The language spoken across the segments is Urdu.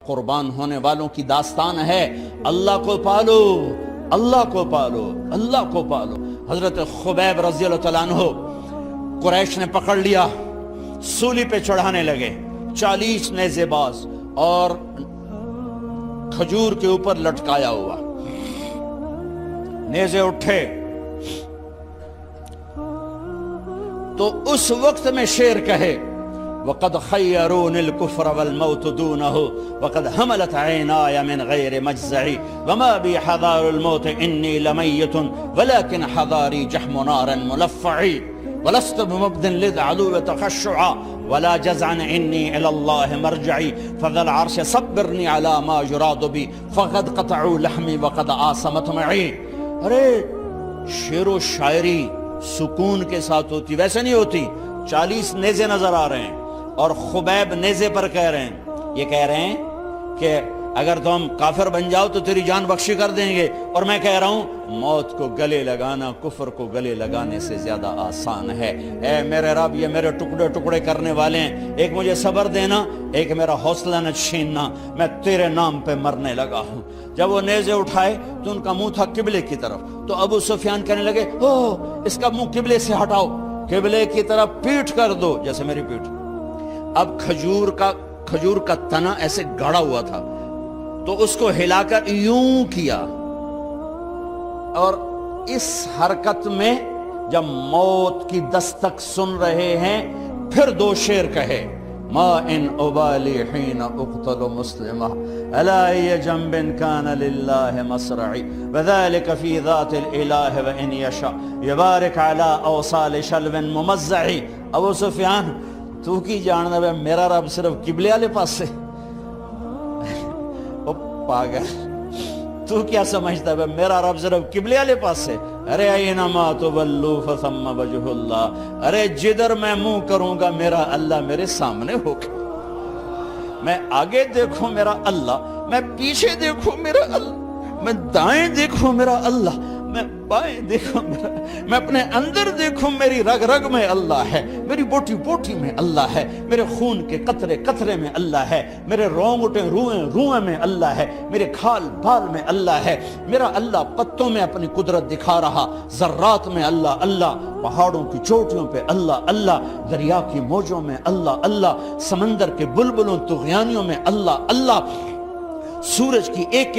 قربان ہونے والوں کی داستان ہے، اللہ کو پالو، اللہ کو پالو، اللہ کو پالو۔ حضرت خبیب رضی اللہ تعالیٰ عنہ قریش نے پکڑ لیا، سولی پہ چڑھانے لگے، 40 نیزے باز اور کھجور کے اوپر لٹکایا ہوا، نیزے اٹھے تو اس وقت میں شعر کہے وَقَدْ خَيَّرُونِ الْكُفْرَ وَالْمَوْتُ دُونَهُ وَقَدْ حَمَلَتْ عَيْنَايَ مِنْ غَيْرِ مَجْزَعِ وَمَا بِي حَذَارُ الْمَوْتِ إِنِّي لَمَيِّتٌ وَلَكِنْ حَذَارِي جَحْمُ نَارٍ مُلَفَّعِ وَلَسْتُ بِمُبْدٍ لِلْعَدُوِّ تَخَشُّعًا وَلَا جَزْعًا إِنِّي إِلَى اللَّهِ مَرْجِعِي فَذَا الْعَرْشِ صَبِّرْنِي عَلَى مَا يُرَادُ بِي فَقَدْ قَطَعُوا لَحْمِي وَقَدْ آسَمَتْ مَعِي۔ ارے شعر و شاعری سکون کے ساتھ ہوتی، ویسے نہیں ہوتی۔ 40 نیزے نظر آ رہے ہیں اور خبیب نیزے پر کہہ رہے ہیں، یہ کہہ رہے ہیں کہ اگر تم کافر بن جاؤ تو تیری جان بخشی کر دیں گے، اور میں کہہ رہا ہوں موت کو گلے لگانا کفر کو گلے لگانے سے زیادہ آسان ہے۔ اے میرے رب، یہ میرے ٹکڑے ٹکڑے کرنے والے ہیں، ایک مجھے صبر دینا، ایک میرا حوصلہ نہ چھیننا، میں تیرے نام پہ مرنے لگا ہوں۔ جب وہ نیزے اٹھائے تو ان کا منہ تھا قبلے کی طرف، تو ابو سفیان کہنے لگے اس کا منہ قبلے سے ہٹاؤ، قبلے کی طرف پیٹھ کر دو، جیسے میری پیٹھ۔ اب کھجور کا تنا ایسے گاڑا ہوا تھا تو اس کو ہلا کر یوں کیا، اور اس حرکت میں جب موت کی دستک سن رہے ہیں پھر 2 شعر کہے ما ان ابالی حین اقتل مسلمہ الا ای جنب کان للہ مصرعی وذالک فی ذات الالہ وان یشاء یبارک علی اوصال شلو ممزعی۔ ابو سفیان تو کی جاننا ہے میرا رب صرف قبلے والے پاس سے؟ او پاگل، تو کیا سمجھتا ہے میرا رب صرف قبلے والے پاس سے؟ ارے اینما تولوا فثم وجہ اللہ، ارے جدھر میں منہ کروں گا میرا اللہ میرے سامنے ہوگا۔ میں آگے دیکھوں میرا اللہ، میں پیچھے دیکھوں میرا اللہ، میں دائیں دیکھوں میرا اللہ، میں بائیں دیکھوں میرا، میں اپنے اندر دیکھوں میری رگ رگ میں اللہ ہے، میری بوٹی بوٹی میں اللہ ہے، میرے خون کے قطرے قطرے میں اللہ ہے، میرے رونگٹے روئیں روئیں میں اللہ ہے، میرے کھال بال میں اللہ ہے، میرا اللہ پتوں میں اپنی قدرت دکھا رہا، ذرات میں اللہ اللہ، پہاڑوں کی چوٹیوں پہ اللہ اللہ، دریا کی موجوں میں اللہ اللہ، سمندر کے بلبلوں طغیانیوں میں اللہ اللہ، سورج کی ایک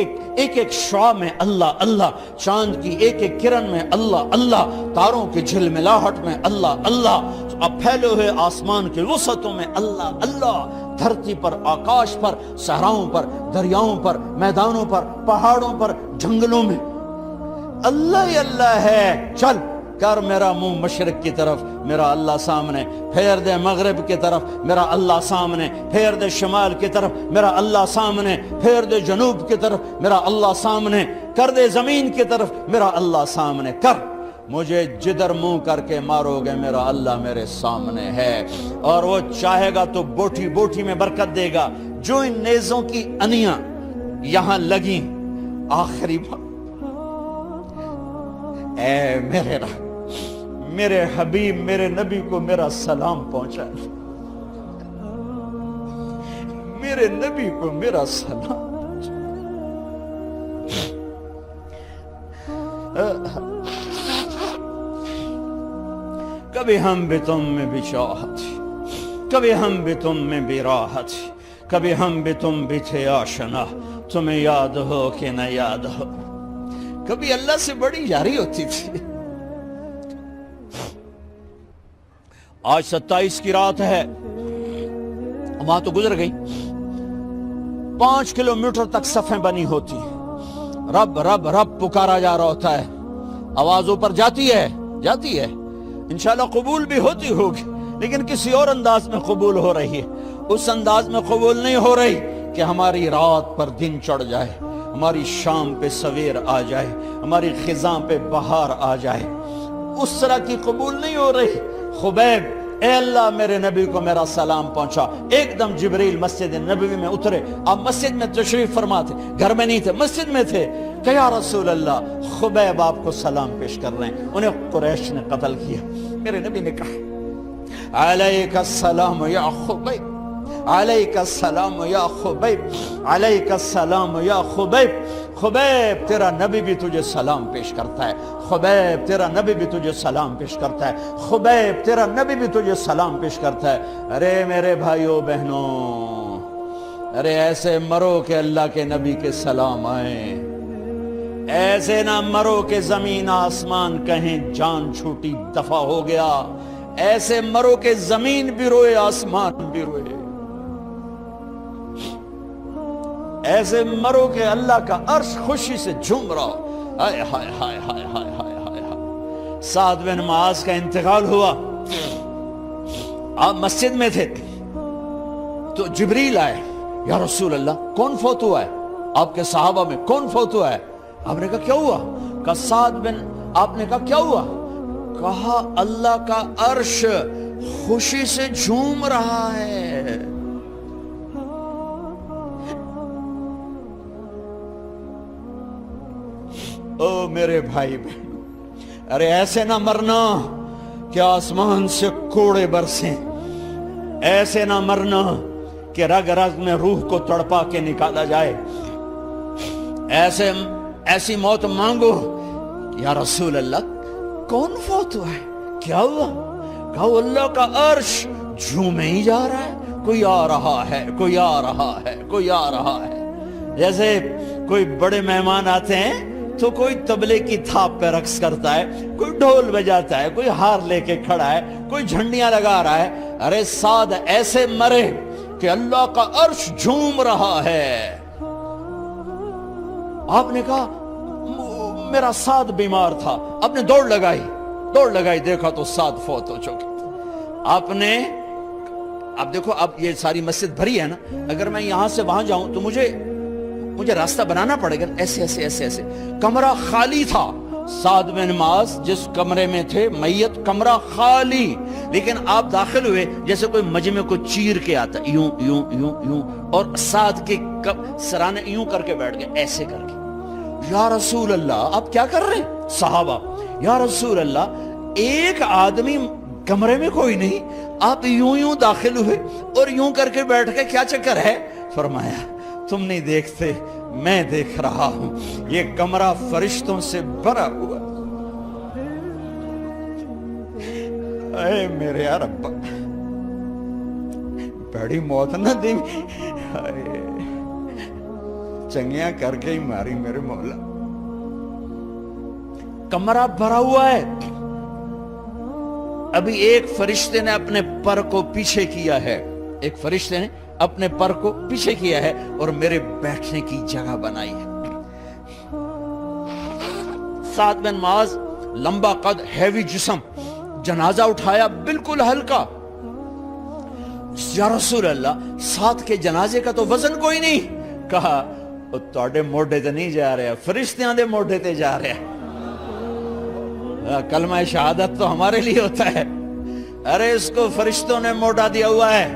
ایک شعاع میں اللہ اللہ، چاند کی ایک ایک کرن میں اللہ اللہ، تاروں کی جھلملاہٹ میں اللہ اللہ، اب پھیلے ہوئے آسمان کے وسعتوں میں اللہ اللہ، دھرتی پر، آکاش پر، صحراؤں پر، دریاؤں پر، میدانوں پر، پہاڑوں پر، جنگلوں میں اللہ ہی اللہ ہے۔ چل کر میرا منہ مشرق کی طرف، میرا اللہ سامنے، پھیر دے مغرب کی طرف، میرا اللہ سامنے، پھیر دے شمال کی طرف، میرا اللہ سامنے، پھیر دے جنوب کی طرف، میرا اللہ سامنے، کر دے زمین کی طرف، میرا اللہ سامنے کر، مجھے جدھر منہ کر کے مارو گے میرا اللہ میرے سامنے ہے، اور وہ چاہے گا تو بوٹی بوٹی میں برکت دے گا۔ جو ان نیزوں کی انیاں یہاں لگیں، آخری بات، اے میرے رب، میرے حبیب میرے نبی کو میرا سلام پہنچا، میرے نبی کو میرا سلام پہنچا۔ کبھی ہم بھی تم میں بھی چاہت، کبھی ہم بھی تم میں بھی راحت، کبھی ہم بھی تم بھی تھے آشنا، تمہیں یاد ہو کہ نہ یاد ہو، کبھی اللہ سے بڑی یاری ہوتی تھی۔ آج 27 کی رات ہے، وہاں تو گزر گئی، 5 کلومیٹر تک صفیں بنی ہوتی، رب رب رب پکارا جا رہا ہوتا ہے، آواز اوپر جاتی ہے انشاءاللہ قبول بھی ہوتی ہوگی، لیکن کسی اور انداز میں قبول ہو رہی ہے، اس انداز میں قبول نہیں ہو رہی کہ ہماری رات پر دن چڑھ جائے، ہماری شام پہ سویر آ جائے، ہماری خزاں پہ بہار آ جائے، اس طرح کی قبول نہیں ہو رہی۔ خبیب، اے اللہ میرے نبی کو میرا سلام پہنچا۔ ایک دم جبریل مسجد نبوی میں اترے، آپ مسجد میں تشریف فرما تھے، گھر میں نہیں تھے، مسجد میں تھے، کہ یا رسول اللہ خبیب آپ کو سلام پیش کر رہے ہیں، انہیں قریش نے قتل کیا۔ میرے نبی نے کہا علیک السلام یا خبیب، علیک السلام یا خبیب، علیک السلام یا خبیب۔ خبیب تیرا نبی بھی تجھے سلام پیش کرتا ہے، خبیب تیرا نبی بھی تجھے سلام پیش کرتا ہے، خبیب تیرا نبی بھی تجھے سلام پیش کرتا ہے۔ ارے میرے بھائیوں بہنوں، ارے ایسے مرو کہ اللہ کے نبی کے سلام آئیں، ایسے نہ مرو کہ زمین آسمان کہیں جان چھوٹی دفع ہو گیا، ایسے مرو کہ زمین بھی روئے آسمان بھی روئے، ایسے مرو کہ اللہ کا عرش خوشی سے جھوم رہا ہو۔ ہائے ہائے ہائے ہائے ہائے ہائے ہائے ہائے۔ سعد بن معاذ کا انتقال ہوا، آپ مسجد میں تھے تو جبریل آئے، یا رسول اللہ کون فوت ہوا ہے؟ آپ کے صحابہ میں کون فوت ہوا ہے؟ آپ نے کہا کیا ہوا؟ کہا سعد بن، آپ نے کہا کیا ہوا؟ کہا اللہ کا عرش خوشی سے جھوم رہا ہے۔ او میرے بھائی بہن، ارے ایسے نہ مرنا کہ آسمان سے کوڑے برسیں، ایسے نہ مرنا کہ رگ رگ میں روح کو تڑپا کے نکالا جائے، ایسی موت مانگو۔ یا رسول اللہ کون فوت ہوا ہے؟ کیا ہوا؟ کہا اللہ کا عرش جھومے ہی جا رہا ہے، کوئی آ رہا ہے، کوئی آ رہا ہے، کوئی آ رہا ہے۔ جیسے کوئی بڑے مہمان آتے ہیں تو کوئی طبلے کی تھاپ پہ رقص کرتا ہے، کوئی ڈھول بجاتا ہے، کوئی ہار لے کے کھڑا ہے، کوئی جھنڈیاں لگا رہا ہے۔ ارے سعد ایسے مرے کہ اللہ کا عرش جھوم رہا ہے۔ آپ نے کہا میرا سعد بیمار تھا، آپ نے دوڑ لگائی، دیکھا تو سعد فوت ہو چکے۔ آپ دیکھو، اب یہ ساری مسجد بھری ہے نا، اگر میں یہاں سے وہاں جاؤں تو مجھے راستہ بنانا پڑے گا، ایسے۔ کمرہ خالی تھا، سعد بن معاذ جس کمرے میں تھے میت، کمرہ خالی، لیکن آپ داخل ہوئے جیسے کوئی مجمع کو چیر کے آتا، یوں یوں یوں یوں، اور سعد کے سرانے یوں کر کے بیٹھ گئے، ایسے کر کے۔ یا رسول اللہ آپ کیا کر رہے ہیں؟ صحابہ، یا رسول اللہ ایک آدمی کمرے میں کوئی نہیں، آپ یوں داخل ہوئے اور یوں کر کے بیٹھ کے، کیا چکر ہے؟ فرمایا تم نہیں دیکھتے، میں دیکھ رہا ہوں، یہ کمرہ فرشتوں سے بھرا ہوا۔ اے میرے رب، بڑی موت نہ دی، چنگیاں کر کے ہی ماری میرے مولا۔ کمرہ بھرا ہوا ہے، ابھی ایک فرشتے نے اپنے پر کو پیچھے کیا ہے، ایک فرشتے نے اپنے پر کو پیچھے کیا ہے اور میرے بیٹھنے کی جگہ بنائی ہے۔ سعد بن معاذ لمبا قد، ہیوی جسم، جنازہ اٹھایا بالکل ہلکا۔ یا رسول اللہ سعد کے جنازے کا تو وزن کوئی نہیں۔ کہا تواڈے موڈے تے نہیں جا رہا، فرشتیاں دے موڈے تے جا رہا۔ کلمہ شہادت تو ہمارے لیے ہوتا ہے، ارے اس کو فرشتوں نے موڈا دیا ہوا ہے،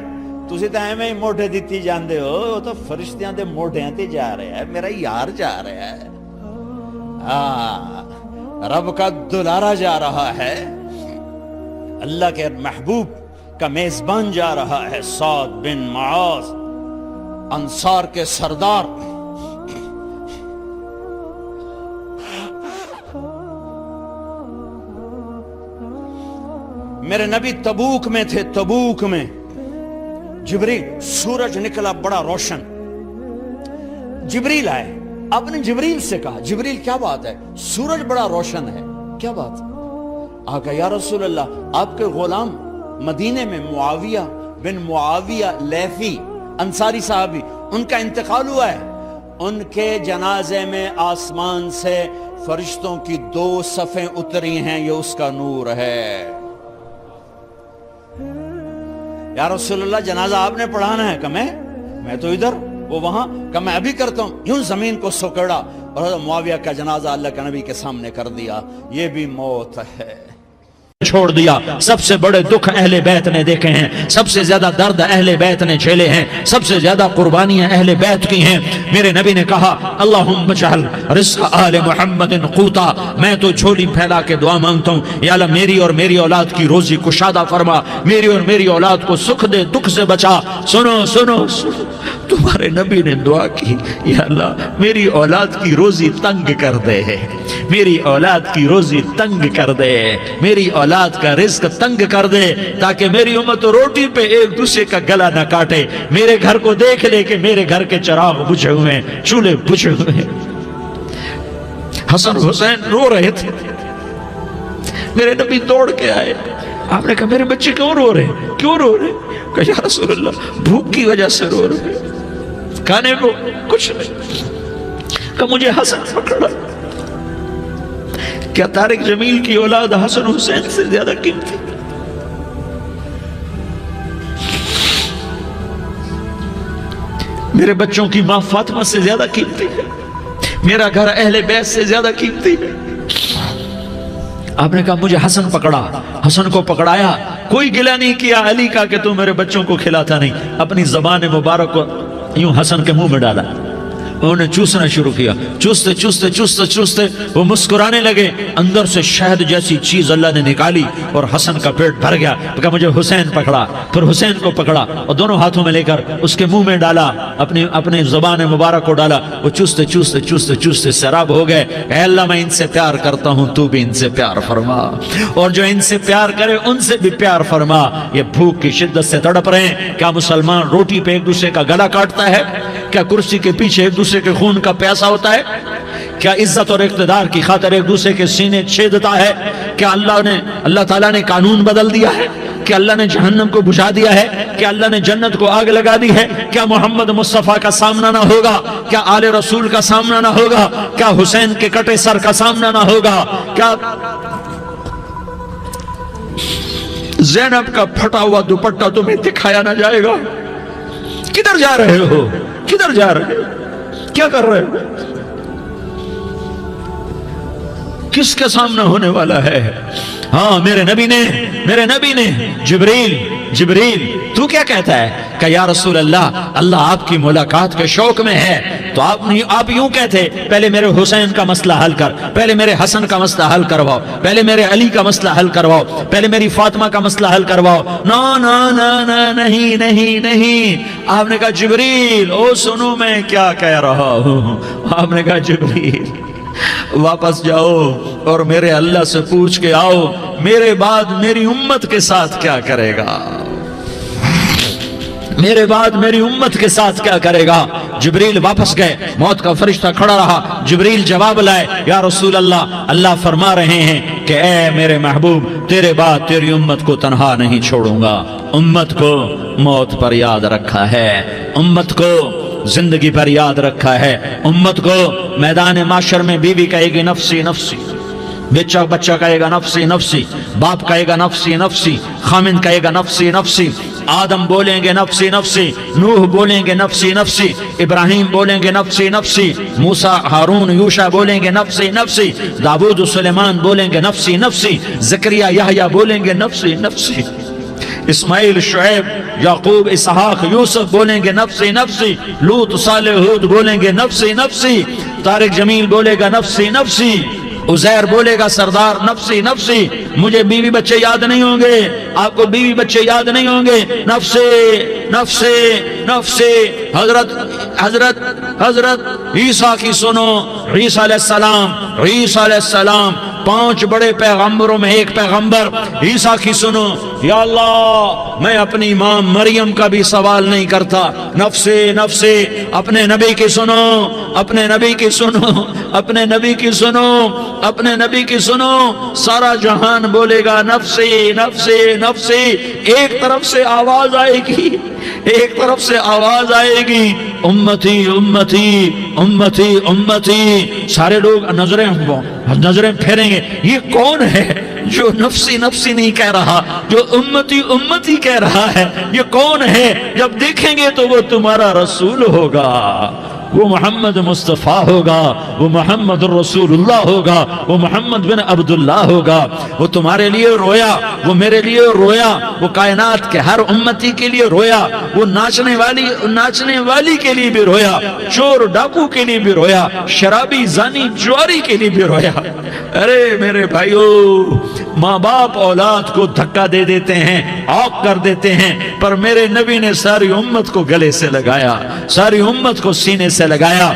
تسی تو ایویں ہی موڈے دیتی جاندے ہو، وہ تو فرشتیاں دے موڈیاں تے جا رہا ہے، میرا یار جا رہا ہے، رب کا دلارا جا رہا ہے، اللہ کے محبوب کا میزبان جا رہا ہے، سعد بن معاذ انصار کے سردار۔ میرے نبی تبوک میں تھے، تبوک میں جبریل، سورج نکلا بڑا روشن، جبریل آئے، آپ نے جبریل سے کہا جبریل کیا بات ہے، سورج بڑا روشن ہے، کیا بات؟ آقا یا رسول اللہ آپ کے غلام مدینے میں معاویہ بن معاویہ لیثی انصاری صحابی، ان کا انتقال ہوا ہے، ان کے جنازے میں آسمان سے فرشتوں کی 2 صفیں اتری ہیں، یہ اس کا نور ہے۔ یا رسول اللہ جنازہ آپ نے پڑھانا ہے؟ کہ میں تو ادھر، وہ وہاں، کہ میں ابھی کرتا ہوں۔ یوں زمین کو سکڑا اور معاویہ کا جنازہ اللہ کے نبی کے سامنے کر دیا۔ یہ بھی موت ہے۔ چھوڑ دیا. سب سے بڑے دکھ اہل بیت نے دیکھے ہیں, سب سے زیادہ درد اہل بیت نے جھیلے ہیں, سب سے زیادہ قربانیاں اہل بیت کی ہیں. میرے نبی نے کہا اللہم اجعل رزق آل محمد قوتا, میں تو جھولی پھیلا کے دعا مانگتا ہوں, یا اللہ میری اور میری اولاد کی روزی کشادہ فرما, میری اور میری اولاد کو سکھ دے, دکھ سے بچا. سنو سنو سنو, تمہارے نبی نے دعا کی, یا اللہ میری اولاد کی روزی تنگ کر دے, میری اولاد کی روزی تنگ کر دے, میری اولاد کا رزق تنگ کر دے, تاکہ میری امت روٹی پہ ایک دوسرے کا گلا نہ کاٹے. میرے گھر کو دیکھ لے کہ میرے گھر کے چراغ بجھے ہوئے ہیں, چولہے بجھے ہوئے ہیں. حسن حسین رو رہے تھے, میرے نبی دوڑ کے آئے. آپ نے کہا میرے بچے کیوں رو رہے ہیں, کیوں رو رہے ہیں؟ کہا یا رسول اللہ بھوک کی وجہ سے رو رہے ہیں, کھانے کو کچھ نہیں. کہا مجھے حسن پکڑا. کیا طارق جمیل کی اولاد حسن حسین سے زیادہ قیمتی؟ میرے بچوں کی ماں فاطمہ سے زیادہ قیمتی ہے, میرا گھر اہل بیت سے زیادہ قیمتی ہے. آپ نے کہا مجھے حسن پکڑا. حسن کو پکڑایا, کوئی گلہ نہیں کیا علی کا کہ تو میرے بچوں کو کھلاتا نہیں. اپنی زبان مبارک کو یوں حسن کے منہ میں ڈالا, انہوں نے چوسنا شروع کیا. چوستے چوستے چوستے چوستے وہ مسکرانے لگے. اندر سے شہد جیسی چیز اللہ نے نکالی اور حسن کا پیٹ بھر گیا. کہا مجھے حسین پکڑا. پھر حسین کو پکڑا اور دونوں ہاتھوں میں لے کر اس کے منہ میں ڈالا, اپنی زبان مبارک کو ڈالا. وہ چوستے چوستے چوستے چوستے سیراب ہو گئے. اے اللہ میں ان سے پیار کرتا ہوں, تو بھی ان سے پیار فرما, اور جو ان سے پیار کرے ان سے بھی پیار فرما. یہ بھوک کی شدت سے تڑپ رہے ہیں. کیا مسلمان روٹی پہ ایک دوسرے کا گلا کاٹتا ہے؟ کیا کرسی کے پیچھے ایک دوسرے کے خون کا پیاسا ہوتا ہے؟ کیا عزت اور اقتدار کی خاطر ایک دوسرے کے سینے چھیدتا ہے؟ کیا اللہ تعالیٰ نے قانون بدل دیا ہے؟ کیا اللہ نے جہنم کو بجھا دیا ہے؟ کیا اللہ نے جنت کو آگ لگا دی ہے؟ کیا محمد مصطفیٰ کا سامنا نہ ہوگا؟ کیا آل رسول کا سامنا نہ ہوگا؟ کیا حسین کے کٹے سر کا سامنا نہ ہوگا؟ کیا زینب کا پھٹا ہوا دوپٹہ تمہیں دکھایا نہ جائے گا؟ کدھر جا رہے ہو؟ کدھر جا رہے ہو؟ کیا کر رہے ہو؟ کس کے سامنے ہونے والا ہے؟ ہاں میرے نبی نے جبریل تو کیا کہتا ہے؟ کہ یا رسول اللہ آپ کی ملاقات کے شوق میں ہے. تو آپ یوں کہتے پہلے میرے حسین کا مسئلہ حل کر, پہلے میرے حسن کا مسئلہ حل کرواؤ, پہلے میرے علی کا مسئلہ حل کرواؤ, پہلے میری فاطمہ کا مسئلہ حل کرواؤ. نہیں. آپ نے کہا جبریل او سنو میں کیا کہہ رہا ہوں. آپ نے کہا جبریل واپس جاؤ اور میرے اللہ سے پوچھ کے آؤ میرے بعد میری امت کے ساتھ کیا کرے گا, میرے بعد میری امت کے ساتھ کیا کرے گا. جبریل واپس گئے, موت کا فرشتہ کھڑا رہا. جبریل جواب لائے, یا رسول اللہ فرما رہے ہیں کہ اے میرے محبوب تیرے بعد تیری امت کو تنہا نہیں چھوڑوں گا. امت کو موت پر یاد رکھا ہے, امت کو زندگی پر یاد رکھا ہے, امت کو میدان معاشر میں بیوی کہے گی نفسی نفسی, بچہ کہے گا نفسی نفسی, باپ کہے گا نفسی نفسی, خامن کہے گا نفسی نفسی, آدم بولیں گے نفسی نفسی, نوح بولیں گے نفسی نفسی, ابراہیم بولیں گے نفسی نفسی, موسیٰ ہارون یوشع بولیں گے نفسی نفسی, داؤد سلیمان بولیں گے نفسی نفسی, زکریا یحییٰ بولیں گے نفسی نفسی, اسماعیل شعیب یعقوب اسحاق یوسف بولیں گے نفسی نفسی, لوط صالح ہود بولیں گے نفسی نفسی, طارق جمیل بولے گا نفسی نفسی, عزیر بولے گا سردار نفسی نفسی. مجھے بیوی بچے یاد نہیں ہوں گے, آپ کو بیوی بچے یاد نہیں ہوں گے, نفسی نفسی نفسی. حضرت عیسیٰ کی سنو, عیسیٰ علیہ السلام 5 بڑے پیغمبروں میں ایک پیغمبر عیسیٰ کی سنو. یا اللہ میں اپنی ماں مریم کا بھی سوال نہیں کرتا, نفسی نفسی. اپنے نبی کی سنو, اپنے نبی کی سنو, اپنے نبی کی سنو, اپنے نبی کی سنو. سارا جہان بولے گا نفسی نفسی نفسی. ایک طرف سے آواز آئے گی, ایک طرف سے آواز آئے گی امتی امتی امتی امتی. سارے لوگ نظریں پھیریں گے, یہ کون ہے جو نفسی نفسی نہیں کہہ رہا, جو امتی امتی کہہ رہا ہے؟ یہ کون ہے؟ جب دیکھیں گے تو وہ تمہارا رسول ہوگا. وہ محمد مصطفیٰ ہوگا، وہ محمد الرسول اللہ ہوگا، وہ محمد بن عبداللہ ہوگا۔ وہ تمہارے لیے رویا، وہ میرے لیے رویا، وہ کائنات کے ہر امتی کے لیے رویا، وہ ناچنے والی کے لیے بھی رویا، چور ڈاکو کے لیے بھی رویا، شرابی زانی جواری کے لیے بھی رویا۔ ارے میرے بھائیو، ماں باپ اولاد کو دھکا دے دیتے ہیں، عوق کر دیتے ہیں، پر میرے نبی نے ساری امت کو گلے سے لگایا، ساری امت کو سینے سے لگایا۔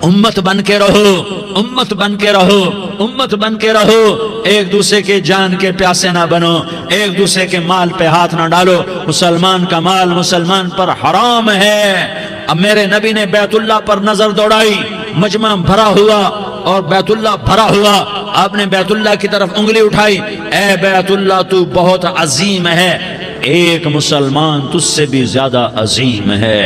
امت بن کے رہو، امت بن کے رہو، امت بن کے رہو، ایک دوسرے کے جان کے پیاسے نہ بنو، ایک دوسرے کے مال پہ ہاتھ نہ ڈالو۔ مسلمان کا مال مسلمان پر حرام ہے۔ اب میرے نبی نے بیت اللہ پر نظر دوڑائی، مجمع بھرا ہوا اور بیت اللہ بھرا ہوا، آپ نے بیت اللہ کی طرف انگلی اٹھائی، اے بیت اللہ تو بہت عظیم ہے، ایک مسلمان تجھ سے بھی زیادہ عظیم ہے۔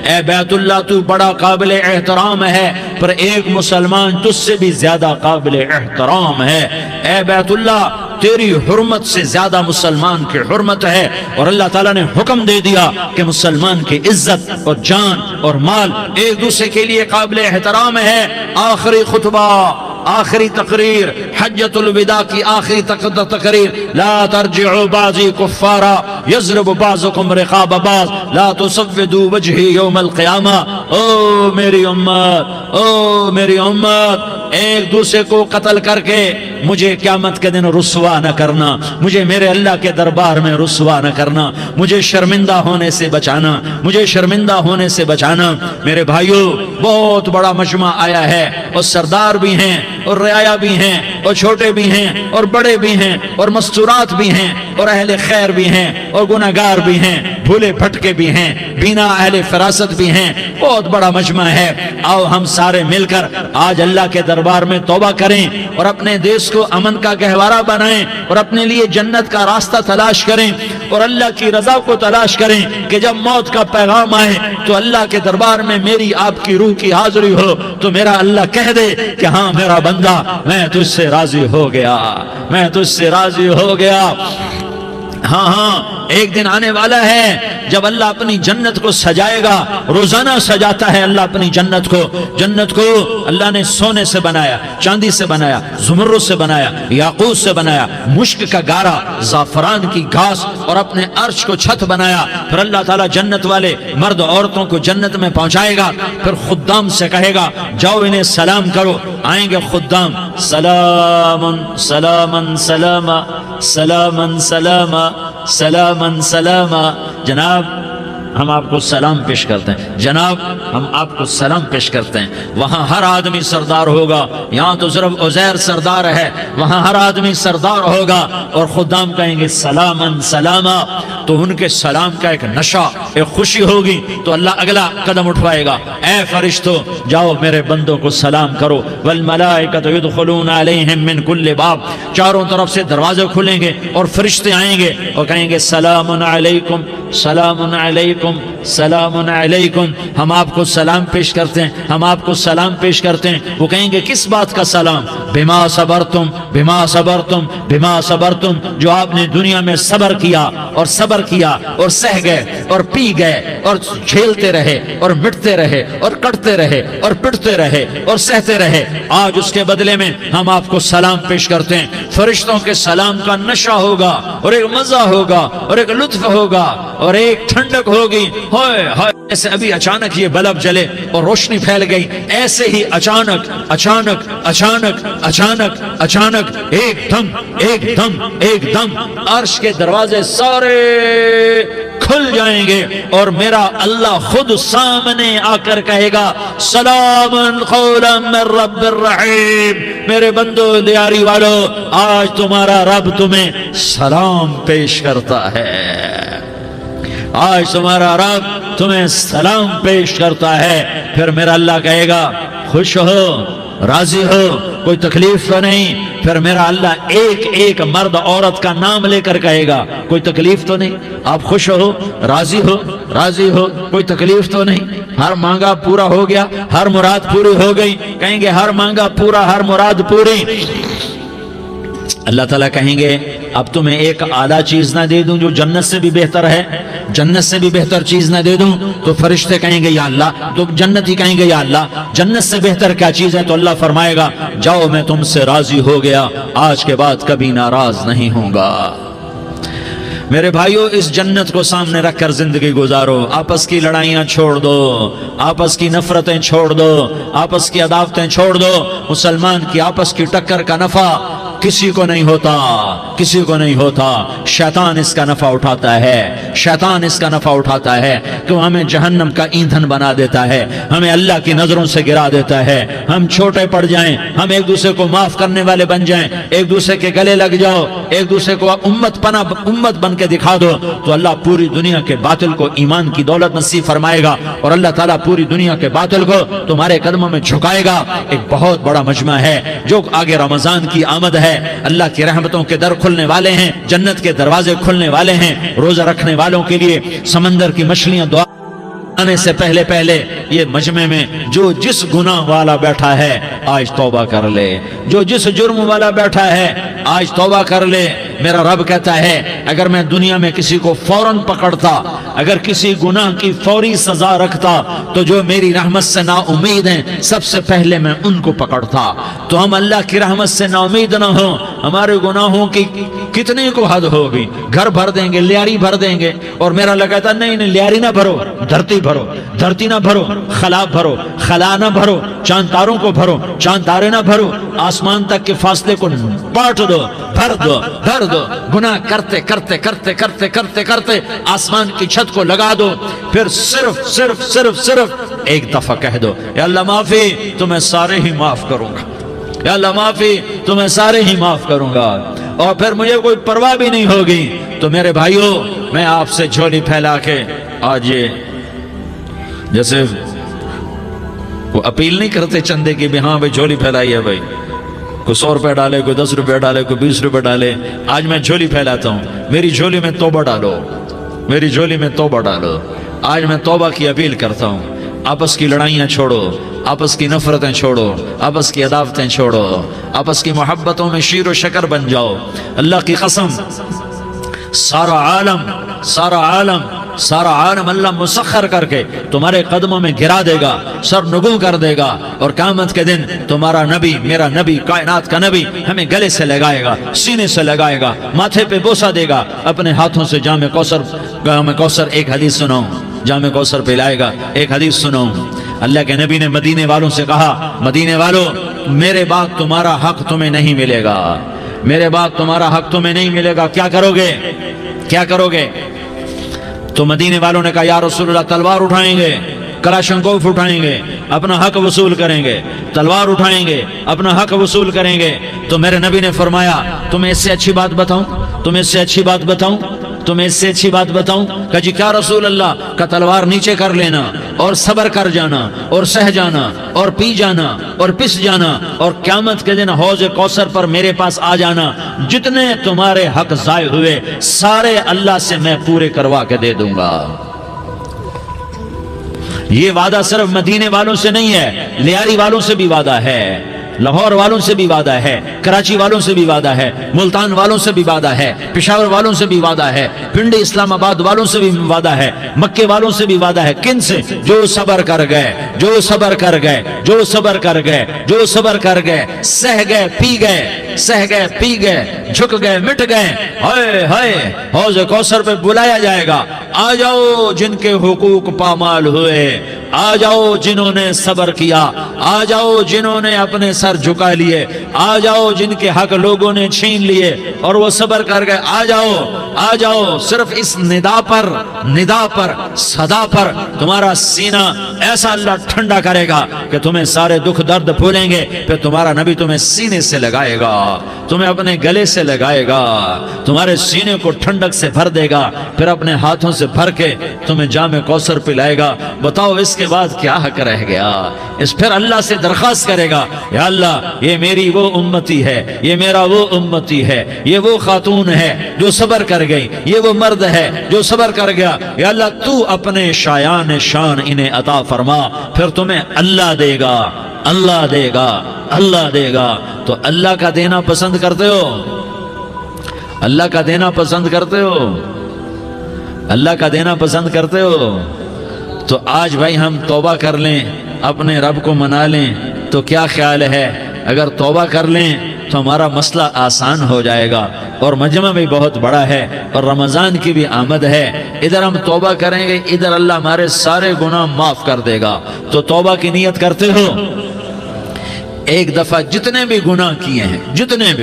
اے بیت اللہ تو بڑا قابل احترام ہے، پر ایک مسلمان تجھ سے بھی زیادہ قابل احترام ہے۔ اے بیت اللہ تیری حرمت سے زیادہ مسلمان کی حرمت ہے، اور اللہ تعالیٰ نے حکم دے دیا کہ مسلمان کی عزت اور جان اور مال ایک دوسرے کے لیے قابل احترام ہے۔ آخری خطبہ، آخری تقریر، حجۃ الوداع کی آخری تقریر، لا ترجعوا بعضی کفارا یضرب بعضکم رقاب بعض لا تسودوا وجہی یوم القیامہ۔ او میری امت، او میری امت، ایک دوسرے کو قتل کر کے مجھے قیامت کے دن رسوا نہ کرنا، مجھے میرے اللہ کے دربار میں رسوا نہ کرنا، مجھے شرمندہ ہونے سے بچانا، مجھے شرمندہ ہونے سے بچانا۔ میرے بھائیو، بہت بڑا مجمع آیا ہے، اور سردار بھی ہیں اور رعایا بھی ہیں اور چھوٹے بھی ہیں اور بڑے بھی ہیں اور مستورات بھی ہیں اور اہل خیر بھی ہیں اور گناہگار بھی ہیں، بھولے بھٹکے بھی ہیں، بینا اہل فراست بھی ہیں، بہت بڑا مجمع ہے۔ آؤ ہم سارے مل کر آج اللہ کے دربار میں توبہ کریں اور اپنے دیش کو امن کا گہوارہ بنائیں اور اپنے لیے جنت کا راستہ تلاش کریں اور اللہ کی رضا کو تلاش کریں کہ جب موت کا پیغام آئے تو اللہ کے دربار میں میری آپ کی روح کی حاضری ہو تو میرا اللہ کہہ دے کہ ہاں میرا بندہ، میں تجھ سے راضی ہو گیا، میں تجھ سے راضی ہو گیا۔ ہاں ہاں، ایک دن آنے والا ہے جب اللہ اپنی جنت کو سجائے گا، روزانہ سجاتا ہے اللہ اپنی جنت کو۔ جنت کو اللہ نے سونے سے بنایا، چاندی سے بنایا، زمرد سے بنایا، یاقوت سے بنایا، مشک کا گارا، زعفران کی گھاس اور اپنے عرش کو چھت بنایا۔ پھر اللہ تعالیٰ جنت والے مرد عورتوں کو جنت میں پہنچائے گا، پھر خدام سے کہے گا جاؤ انہیں سلام کرو۔ آئیں گے خدام، سلام سلام سلام سلام سلام سلام سلام، جناب ہم آپ کو سلام پیش کرتے ہیں، جناب ہم آپ کو سلام پیش کرتے ہیں۔ وہاں ہر آدمی سردار ہوگا، یہاں تو صرف عزیر سردار ہے، وہاں ہر آدمی سردار ہوگا، اور خدام کہیں گے سلامن سلاما، تو ان کے سلام کا ایک نشہ، ایک خوشی ہوگی، تو اللہ اگلا قدم اٹھوائے گا، اے فرشتوں جاؤ میرے بندوں کو سلام کرو۔ والملائکۃ یدخلون علیہم من کل باب، چاروں طرف سے دروازے کھلیں گے اور فرشتے آئیں گے اور کہیں گے سلام علیکم، سلام علیکم، سلام علیکم، ہم آپ کو سلام پیش کرتے ہیں، ہم آپ کو سلام پیش کرتے ہیں۔ وہ کہیں گے کس بات کا سلام؟ بما صبرتم، بما صبرتم، بما صبرتم، جو آپ نے دنیا میں صبر کیا اور صبر کیا اور سہ گئے اور پی گئے اور جھیلتے رہے اور مٹتے رہے اور کٹتے رہے اور پٹتے رہے اور سہتے رہے، آج اس کے بدلے میں ہم آپ کو سلام پیش کرتے ہیں۔ فرشتوں کے سلام کا نشہ ہوگا اور ایک مزہ ہوگا اور ایک لطف ہوگا اور ایک ٹھنڈک ہوگی۔ ہوئے ہوئے، ایسے ابھی اچانک یہ بلب جلے اور روشنی پھیل گئی، ایسے ہی اچانک اچانک اچانک اچانک اچانک ایک دم ایک دم ایک دم عرش کے دروازے سارے کھل جائیں گے اور میرا اللہ خود سامنے آ کر کہے گا سلام قولا من رب الرحیم، میرے بندو دیاری والو، آج تمہارا رب تمہیں سلام پیش کرتا ہے، آج تمہارا رب تمہیں سلام پیش کرتا ہے۔ پھر میرا اللہ کہے گا خوش ہو، راضی ہو، کوئی تکلیف تو نہیں؟ پھر میرا اللہ ایک ایک مرد عورت کا نام لے کر کہے گا کوئی تکلیف تو نہیں؟ آپ خوش ہو، راضی ہو، راضی ہو، کوئی تکلیف تو نہیں؟ ہر مانگا پورا ہو گیا، ہر مراد پوری ہو گئی؟ کہیں گے ہر مانگا پورا، ہر مراد پوری۔ اللہ تعالیٰ کہیں گے اب تمہیں ایک اعلیٰ چیز نہ دے دوں جو جنت سے بھی بہتر ہے؟ جنت سے بھی بہتر چیز نہ دے دوں تو فرشتے کہیں گے یا اللہ، تو جنتی کہیں گے یا اللہ جنت سے بہتر کیا چیز ہے؟ تو اللہ فرمائے گا جاؤ میں تم سے راضی ہو گیا، آج کے بعد کبھی ناراض نہیں ہوں گا۔ میرے بھائیو، اس جنت کو سامنے رکھ کر زندگی گزارو، آپس کی لڑائیاں چھوڑ دو، آپس کی نفرتیں چھوڑ دو، آپس کی عداوتیں چھوڑ دو۔ مسلمان کی آپس کی ٹکر کا نفع کسی کو نہیں ہوتا، کسی کو نہیں ہوتا، شیطان اس کا نفع اٹھاتا ہے، شیطان اس کا نفع اٹھاتا ہے کہ وہ ہمیں جہنم کا ایندھن بنا دیتا ہے، ہمیں اللہ کی نظروں سے گرا دیتا ہے، ہم چھوٹے پڑ جائیں، ہم ایک دوسرے کو معاف کرنے والے بن جائیں، ایک دوسرے کے گلے لگ جاؤ، ایک دوسرے کو امت بن کے دکھا دو، تو اللہ پوری دنیا کے باطل کو ایمان کی دولت نصیب فرمائے گا، اور اللہ تعالیٰ پوری دنیا کے باطل کو تمہارے قدموں میں جھکائے گا۔ ایک بہت بڑا مجمع ہے جو آگے رمضان کی آمد ہے، اللہ کی رحمتوں کے در کھلنے والے ہیں، جنت کے دروازے کھلنے والے ہیں، روزہ رکھنے والوں کے لیے سمندر کی مچھلیاں دعا آنے سے پہلے یہ مجمع میں جو جس گناہ والا بیٹھا ہے آج توبہ کر لے، جو جس جرم والا بیٹھا ہے آج توبہ کر لے۔ میرا رب کہتا ہے اگر میں دنیا میں کسی کو فوراً پکڑتا، اگر کسی گناہ کی فوری سزا رکھتا تو جو میری رحمت سے نا امید ہیں سب سے پہلے میں ان کو پکڑتا۔ تو ہم اللہ کی رحمت سے نا امید نہ ہوں، ہمارے گناہوں کی کتنے کو حد ہوگی، گھر بھر دیں گے، لیاری بھر دیں گے، اور میرا اللہ کہتا نہیں لیاری نہ بھرو، دھرتی بھرو، دھرتی نہ بھرو، خلا بھرو، خلا نہ بھرو، چاند تاروں کو بھرو، چاند تارے نہ بھرو، آسمان تک کے فاصلے کو بانٹ دو، بھر دو، بھر دو، گناہ کرتے کرتے کرتے کرتے کرتے کرتے آسمان کی چھت کو لگا دو، پھر صرف صرف صرف صرف ایک دفعہ کہہ دو یا اللہ معافی، تو میں سارے ہی معاف کروں گا، یا اللہ معافی، تو میں سارے ہی معاف کروں گا، اور پھر مجھے کوئی پرواہ بھی نہیں ہوگی۔ تو میرے بھائیوں، میں آپ سے جھولی پھیلا کے آج یہ جیسے وہ اپیل نہیں کرتے چندے کی بھی ہاں بھائی جھولی پھیلائی ہے، بھائی کوئی 100 روپے ڈالے، کوئی 10 روپے ڈالے، کوئی 20 روپے ڈالے، آج میں جھولی پھیلاتا ہوں، میری جھولی میں توبہ ڈالو، میری جھولی میں توبہ ڈالو۔ آج میں توبہ کی اپیل کرتا ہوں، آپس کی لڑائیاں چھوڑو، آپس کی نفرتیں چھوڑو، آپس کی عداوتیں چھوڑو، آپس کی محبتوں میں شیر و شکر بن جاؤ۔ اللہ کی قسم، سارا عالم اللہ مسخر کر کے تمہارے قدموں میں گرا دے گا، سر نگوں کر دے گا، اور قیامت کے دن تمہارا نبی، میرا نبی، کائنات کا نبی ہمیں گلے سے لگائے گا، سینے سے لگائے گا، ماتھے پہ بوسہ دے گا، اپنے ہاتھوں سے جام کوثر ایک حدیث سناؤں، جام کوثر پلائے گا، ایک حدیث سناؤں۔ اللہ کے نبی نے مدینے والوں سے کہا، مدینے والوں میرے بعد تمہارا حق تمہیں نہیں ملے گا، میرے بعد تمہارا حق تمہیں نہیں ملے گا، کیا کرو گے، کیا کرو گے؟ تو مدینے والوں نے کہا یا رسول اللہ تلوار اٹھائیں گے، کلاشنکوف اٹھائیں گے، اپنا حق وصول کریں گے، تلوار اٹھائیں گے، اپنا حق وصول کریں گے۔ تو میرے نبی نے فرمایا تمہیں اس سے اچھی بات بتاؤں، تمہیں اس سے اچھی بات بتاؤں، تمہیں اس سے اچھی بات بتاؤں؟ کہا جی کیا رسول اللہ؟ کا تلوار نیچے کر لینا اور صبر کر جانا اور سہ جانا اور پی جانا اور پس جانا، اور قیامت کے دن حوض کوثر پر میرے پاس آ جانا، جتنے تمہارے حق ضائع ہوئے سارے اللہ سے میں پورے کروا کے دے دوں گا۔ یہ وعدہ صرف مدینے والوں سے نہیں ہے، لیاری والوں سے بھی وعدہ ہے، لاہور والوں سے بھی وعدہ ہے، کراچی والوں سے بھی وعدہ ہے، ملتان والوں سے بھی وعدہ ہے، پشاور والوں سے بھی وعدہ ہے، پنڈی اسلام آباد والوں سے بھی وعدہ ہے، مکے والوں سے بھی وعدہ ہے۔ کن سے؟ جو صبر کر گئے، جو صبر کر گئے، جو صبر کر گئے، جو صبر کر گئے، سہ گئے پی گئے، سہ گئے پی گئے، جھک گئے مٹ گئے، ہائے ہائے حوض کوثر پہ بلایا جائے گا، آ جاؤ جن کے حقوق پامال ہوئے، آ جاؤ جنہوں نے صبر کیا، آ جاؤ جنہوں نے اپنے سر جھکا لیے، آ جاؤ جن کے حق لوگوں نے چھین لیے اور وہ صبر کر گئے، آ جاؤ آ جاؤ۔ صرف اس ندا پر صدا پر تمہارا سینہ ایسا اللہ ٹھنڈا کرے گا کہ تمہیں سارے دکھ درد بھولیں گے، پھر تمہارا نبی تمہیں سینے سے لگائے گا، تمہیں اپنے گلے سے لگائے گا، تمہارے سینے کو ٹھنڈک سے بھر دے گا، پھر اپنے ہاتھوں سے بھر کے تمہیں جام کوثر پلائے گا۔ بتاؤ اس کے بعد کیا حق رہ گیا؟ اس پھر اللہ سے درخواست کرے گا یا اللہ یہ میری وہ امتی ہے، یہ میرا وہ امتی ہے، یہ وہ خاتون ہے جو صبر کر گئی، یہ وہ مرد ہے جو صبر کر گیا، یا اللہ تو اپنے شایان شان انہیں عطا فرما، پھر تمہیں اللہ دے گا، اللہ دے گا، اللہ دے گا۔ تو اللہ کا دینا پسند کرتے ہو؟ اللہ کا دینا پسند کرتے ہو؟ اللہ کا دینا پسند کرتے ہو؟ تو آج بھائی ہم توبہ کر لیں، اپنے رب کو منا لیں، تو کیا خیال ہے اگر توبہ کر لیں تو ہمارا مسئلہ آسان ہو جائے گا، اور مجمع بھی بہت بڑا ہے اور رمضان کی بھی آمد ہے، ادھر ہم توبہ کریں گے، ادھر اللہ ہمارے سارے گناہ معاف کر دے گا۔ تو توبہ کی نیت کرتے ہو؟ ایک دفعہ جتنے بھی گناہ کیے ہیں، جتنے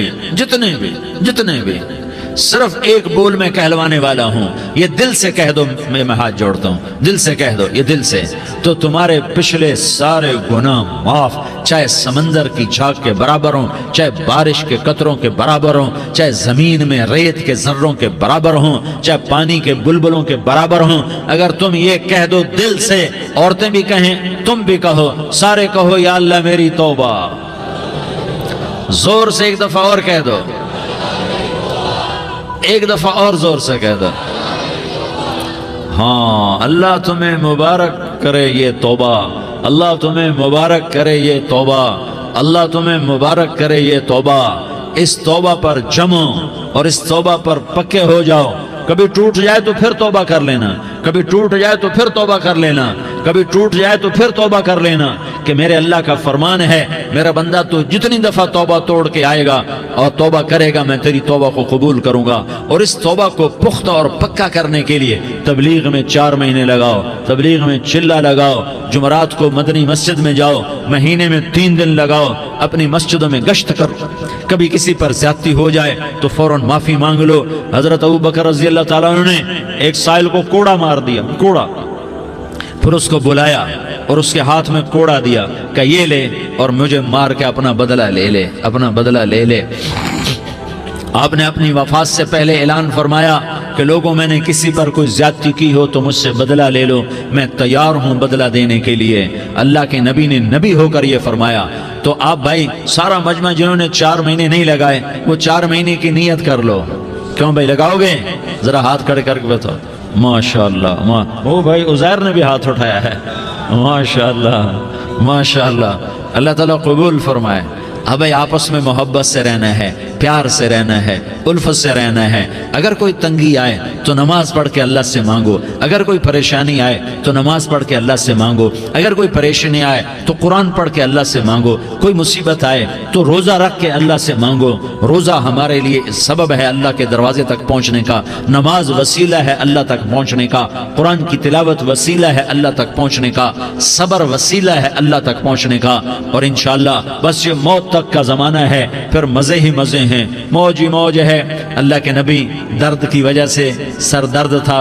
بھی صرف ایک بول میں کہلوانے والا ہوں، یہ دل سے کہہ دو، میں ہاتھ جوڑتا ہوں، دل سے کہہ دو، یہ دل سے، تو تمہارے پچھلے سارے گناہ معاف، چاہے سمندر کی جھاگ کے برابر ہوں، چاہے بارش کے قطروں کے برابر ہوں، چاہے زمین میں ریت کے ذروں کے برابر ہوں، چاہے پانی کے بلبلوں کے برابر ہوں۔ اگر تم یہ کہہ دو دل سے، عورتیں بھی کہیں، تم بھی کہو، سارے کہو یا اللہ میری توبہ، زور سے ایک دفعہ اور کہہ دو، ایک دفعہ اور زور سے کہہ دو۔ ہاں، اللہ تمہیں مبارک کرے یہ توبہ، اللہ تمہیں مبارک کرے یہ توبہ، اللہ تمہیں مبارک کرے یہ توبہ۔ اس توبہ پر جمو اور اس توبہ پر پکے ہو جاؤ۔ کبھی ٹوٹ جائے تو پھر توبہ کر لینا، کبھی ٹوٹ جائے تو پھر توبہ کر لینا، کبھی ٹوٹ جائے تو پھر توبہ کر لینا، کہ میرے اللہ کا فرمان ہے، میرا بندہ تو جتنی دفعہ توبہ توڑ کے آئے گا اور توبہ کرے گا، میں تیری توبہ کو قبول کروں گا۔ اور اس توبہ کو پختہ اور پکا کرنے کے لیے تبلیغ میں 4 مہینے لگاؤ، تبلیغ میں چلہ لگاؤ، جمعرات کو مدنی مسجد میں جاؤ، مہینے میں 3 دن لگاؤ، اپنی مسجدوں میں گشت کرو، کبھی کسی پر زیادتی ہو جائے تو فوراً معافی مانگ لو۔ حضرت ابوبکر رضی اللہ تعالیٰ عنہ نے ایک سائل کو کوڑا مار دیا، کوڑا، پھر اس کو بلایا اور اس کے ہاتھ میں کوڑا دیا کہ یہ لے اور مجھے مار کے اپنا بدلہ لے لے، اپنا بدلہ لے لے۔ آپ نے اپنی وفات سے پہلے اعلان فرمایا کہ لوگوں میں نے کسی پر کوئی زیادتی کی ہو تو مجھ سے بدلہ لے لو، میں تیار ہوں بدلہ دینے کے لیے۔ اللہ کے نبی نے نبی ہو کر یہ فرمایا۔ تو آپ بھائی سارا مجمع جنہوں نے 4 مہینے نہیں لگائے، وہ 4 مہینے کی نیت کر لو۔ کیوں بھائی لگاؤ گے؟ ذرا ہاتھ کھڑے کر کے بتاؤ۔ ماشاءاللہ، وہ بھائی عزیر نے بھی ہاتھ اٹھایا ہے، ماشاءاللہ ماشاءاللہ، اللہ تعالیٰ قبول فرمائے۔ اب آپس میں محبت سے رہنا ہے، پیار سے رہنا ہے، الفت سے رہنا ہے۔ اگر کوئی تنگی آئے تو نماز پڑھ کے اللہ سے مانگو، اگر کوئی پریشانی آئے تو نماز پڑھ کے اللہ سے مانگو، اگر کوئی پریشانی آئے تو قرآن پڑھ کے اللہ سے مانگو، کوئی مصیبت آئے تو روزہ رکھ کے اللہ سے مانگو۔ روزہ ہمارے لیے سبب ہے اللہ کے دروازے تک پہنچنے کا، نماز وسیلہ ہے اللہ تک پہنچنے کا، قرآن کی تلاوت وسیلہ ہے اللہ تک پہنچنے کا، صبر وسیلہ ہے اللہ تک پہنچنے کا۔ اور انشاءاللہ بس یہ موت تک کا زمانہ ہے، پھر مزے ہی مزے ہیں، موج ہی موج ہے۔ اللہ کے نبی درد کی وجہ سے سر درد تھا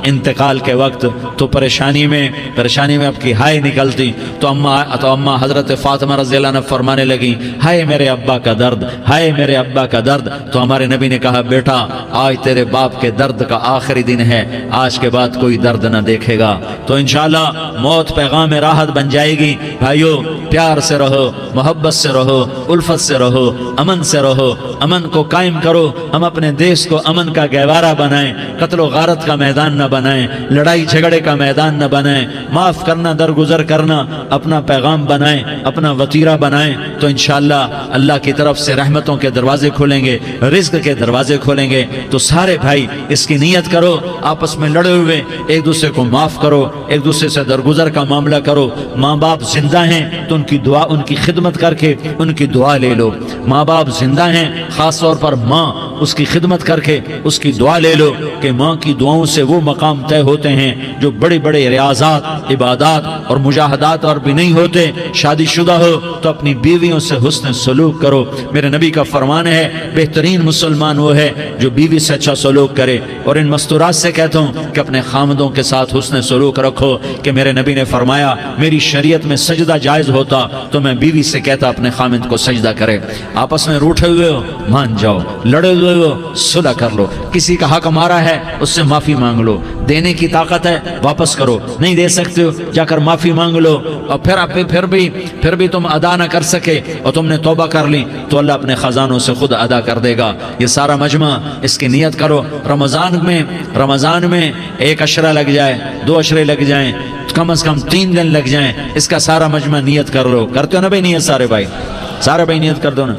انتقال کے وقت، تو پریشانی میں اب کی ہائے نکلتی تو اماں حضرت فاطمہ رضی اللہ عنہ فرمانے لگی، ہائے میرے ابا کا درد، ہائے میرے ابا کا درد۔ تو ہمارے نبی نے کہا، بیٹا آج تیرے باپ کے درد کا آخری دن ہے، آج کے بعد کوئی درد نہ دیکھے گا۔ تو انشاءاللہ موت پیغام راحت بن جائے گی۔ بھائیو پیار سے رہو، محبت سے رہو، الفت سے رہو، امن سے رہو، امن کو قائم کرو۔ ہم اپنے دیش کو امن کا گہوارہ بنائیں، قتل و غارت کا میدان نہ بنائیں، لڑائی جھگڑے کا میدان نہ بنائیں، معاف کرنا درگزر کرنا اپنا پیغام بنائیں، اپنا وتیرہ بنائیں۔ تو انشاءاللہ اللہ کی طرف سے رحمتوں کے دروازے کھولیں گے، رزق کے دروازے کھولیں گے۔ تو سارے بھائی اس کی نیت کرو، آپس میں لڑے ہوئے ایک دوسرے کو معاف کرو، ایک دوسرے سے درگزر کا معاملہ کرو۔ ماں باپ زندہ ہیں تو ان کی دعا، ان کی خدمت کر کے ان کی دعا لے لو۔ ماں باپ زندہ ہیں، خاص طور پر ماں، اس کی خدمت کر کے اس کی دعا لے لو، کہ ماں کی دعاؤں سے وہ مقام طے ہوتے ہیں جو بڑے بڑے ریاضات، عبادات اور مجاہدات اور بھی نہیں ہوتے۔ شادی شدہ ہو تو اپنی بیویوں سے حسن سلوک کرو۔ میرے نبی کا فرمان ہے، بہترین مسلمان وہ ہے جو بیوی سے اچھا سلوک کرے۔ اور ان مستورات سے کہتا ہوں کہ اپنے خامدوں کے ساتھ حسن سلوک رکھو، کہ میرے نبی نے فرمایا میری شریعت میں سجدہ جائز ہوتا تو میں بیوی سے کہتا اپنے خامد کو سجدہ کرے۔ آپس میں روٹھے ہوئے ہو مان جاؤ، لڑے ہوئے ہو صلح کر لو، کسی کا حق مارا ہے اس سے معافی مانگ لو، دینے کی طاقت ہے واپس کرو، نہیں دے سکتے ہو جا کر معافی مانگ لو۔ اور پھر بھی تم ادا نہ کر سکے اور تم نے توبہ کر لی تو اللہ اپنے خزانوں سے خود ادا کر دے گا۔ یہ سارا مجمع اس کی نیت کرو۔ رمضان میں 1 عشرہ لگ جائے، 2 عشرے لگ جائیں، کم از کم 3 دن لگ جائیں، اس کا سارا مجمع نیت کر لو۔ کرتے ہو نا بھائی نیت؟ سارے بھائی نیت کر دو نا۔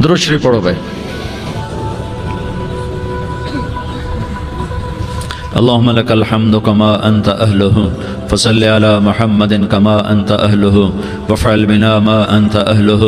درود شریف پڑھو بھائی۔ اللهم لك الحمد كما أنت أهله فصل على محمد كما أنت أهله وافعل بنا ما أنت أهله